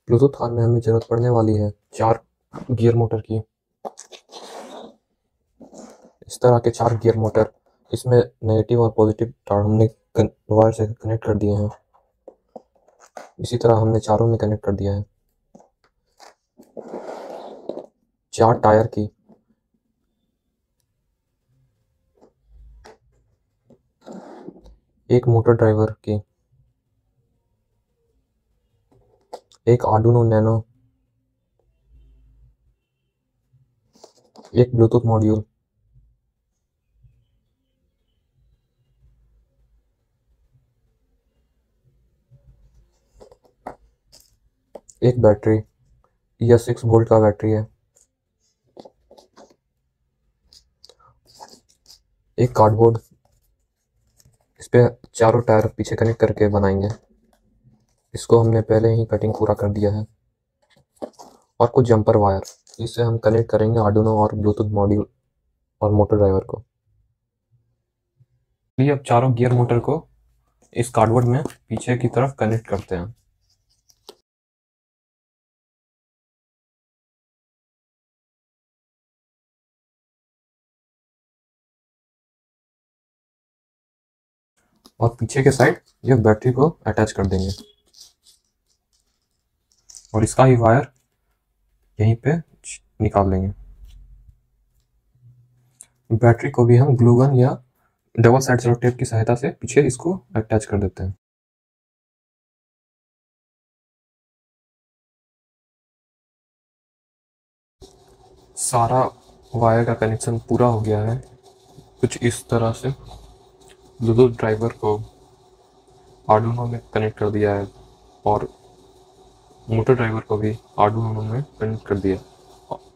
Bluetooth car में हमें ज़रूरत पड़ने वाली है 4 गियर मोटर की। इस तरह के 4 गियर मोटर, इसमें नेगेटिव और पॉजिटिव तार हमने वायर से कनेक्ट कर दिए हैं। इसी तरह हमने चारों में कनेक्ट कर दिया है। 4 टायर की, एक मोटर ड्राइवर की, एक आर्डुइनो नैनो, एक ब्लूटूथ मॉड्यूल, एक बैटरी, यह 6 वोल्ट का बैटरी है, एक कार्डबोर्ड, इस पे चारों टायर पीछे कनेक्ट करके बनाएंगे। इसको हमने पहले ही कटिंग पूरा कर दिया है। और कुछ जंपर वायर, इससे हम कनेक्ट करेंगे आर्डुइनो और ब्लूटूथ मॉड्यूल और मोटर ड्राइवर को। चलिए अब चारों गियर मोटर को इस कार्डबोर्ड में पीछे की तरफ कनेक्ट करते हैं। और पीछे के साइड ये बैटरी को अटैच कर देंगे और इसका ही वायर यहीं पे निकाल लेंगे। बैटरी को भी हम ग्लू गन या डबल साइड सेलो टेप की सहायता से पीछे इसको अटैच कर देते हैं। सारा वायर का कनेक्शन पूरा हो गया है। कुछ इस तरह से ब्लूटूथ ड्राइवर को आर्डुइनो में कनेक्ट कर दिया है और मोटर ड्राइवर को भी आर्डुइनो में कनेक्ट कर दिया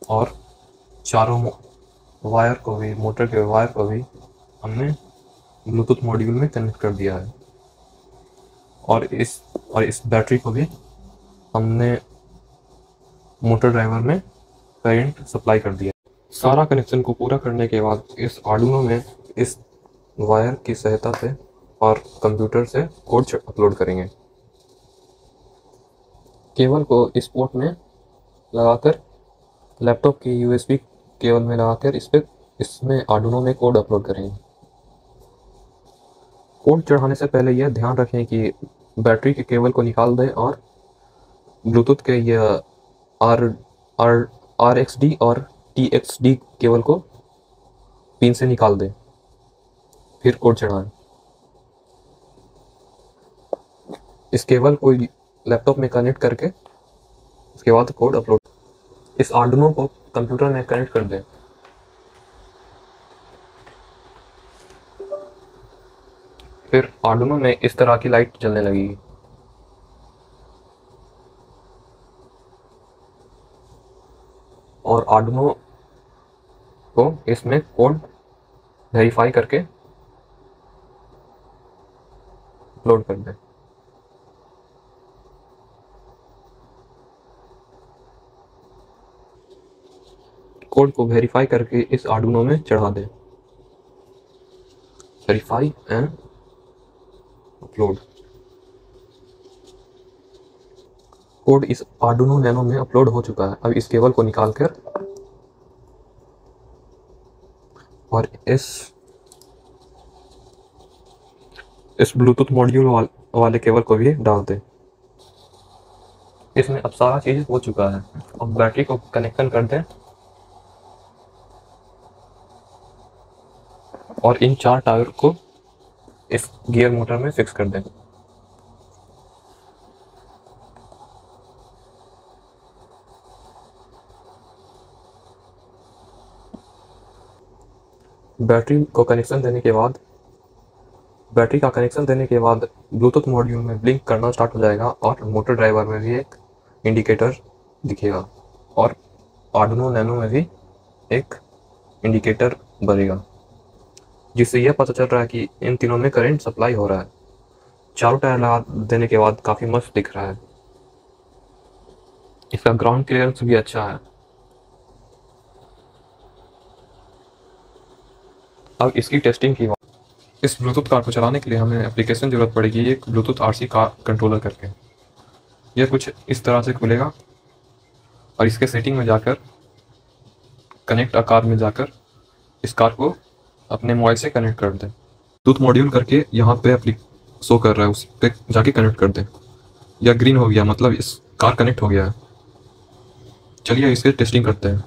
और चारों वायर को भी, मोटर के वायर को भी हमने ब्लूटूथ मॉड्यूल में कनेक्ट कर दिया है और इस बैटरी को भी हमने मोटर ड्राइवर में करंट सप्लाई कर दिया। सारा कनेक्शन को पूरा करने के बाद इस आर्डुइनो में इस वायर की सहायता से और कंप्यूटर से कोड अपलोड करेंगे। केबल को इस पोर्ट में लगाकर, लैपटॉप की यूएसबी केबल में लगाकर इसमें आर्डुइनो में कोड अपलोड करेंगे। कोड चढ़ाने से पहले यह ध्यान रखें कि बैटरी के केबल को निकाल दें और ब्लूटूथ के यह RXD और TXD केबल को पिन से निकाल दें, फिर कोड चढ़ाएं। इस केबल को लैपटॉप में कनेक्ट करके उसके बाद कोड अपलोड। इस आर्डुइनो को कंप्यूटर में कनेक्ट कर दें। फिर आर्डुइनो में इस तरह की लाइट जलने लगेगी और आर्डुइनो को इसमें कोड वेरीफाई करके अपलोड कर दें। कोड को वेरीफाई करके इस आर्डुइनो में चढ़ा दें। Verify and upload. कोड इस आर्डुइनो नैनो में अपलोड हो चुका है। अब इस केबल को निकालकर और इस ब्लूटूथ मॉड्यूल वाले केबल को भी डाल दें। इसमें अब सारा चीज हो चुका है। अब बैटरी को कनेक्शन कर दें और इन 4 टायर को इस गियर मोटर में फिक्स कर दें। बैटरी का कनेक्शन देने के बाद ब्लूटूथ मॉड्यूल में ब्लिंक करना स्टार्ट हो जाएगा और मोटर ड्राइवर में भी एक इंडिकेटर दिखेगा और आर्डुइनो नैनो में भी एक इंडिकेटर बनेगा, जिससे यह पता चल रहा है कि इन तीनों में करंट सप्लाई हो रहा है। चारों टायर लगा देने के बाद काफ़ी मस्त दिख रहा है। इसका ग्राउंड क्लियरेंस भी अच्छा है। अब इसकी टेस्टिंग की बात। इस ब्लूटूथ कार को चलाने के लिए हमें एप्लीकेशन जरूरत पड़ेगी, एक ब्लूटूथ RC कार कंट्रोलर करके। यह कुछ इस तरह से खुलेगा और इसके सेटिंग में जाकर कनेक्ट अ कार में जाकर इस कार को अपने मोबाइल से कनेक्ट कर दें। ब्लूटूथ मॉड्यूल करके यहाँ पे अपनी शो कर रहा है, उस पर जाके कनेक्ट कर दें। यह ग्रीन हो गया, मतलब इस कार कनेक्ट हो गया है। चलिए इसके टेस्टिंग करते हैं।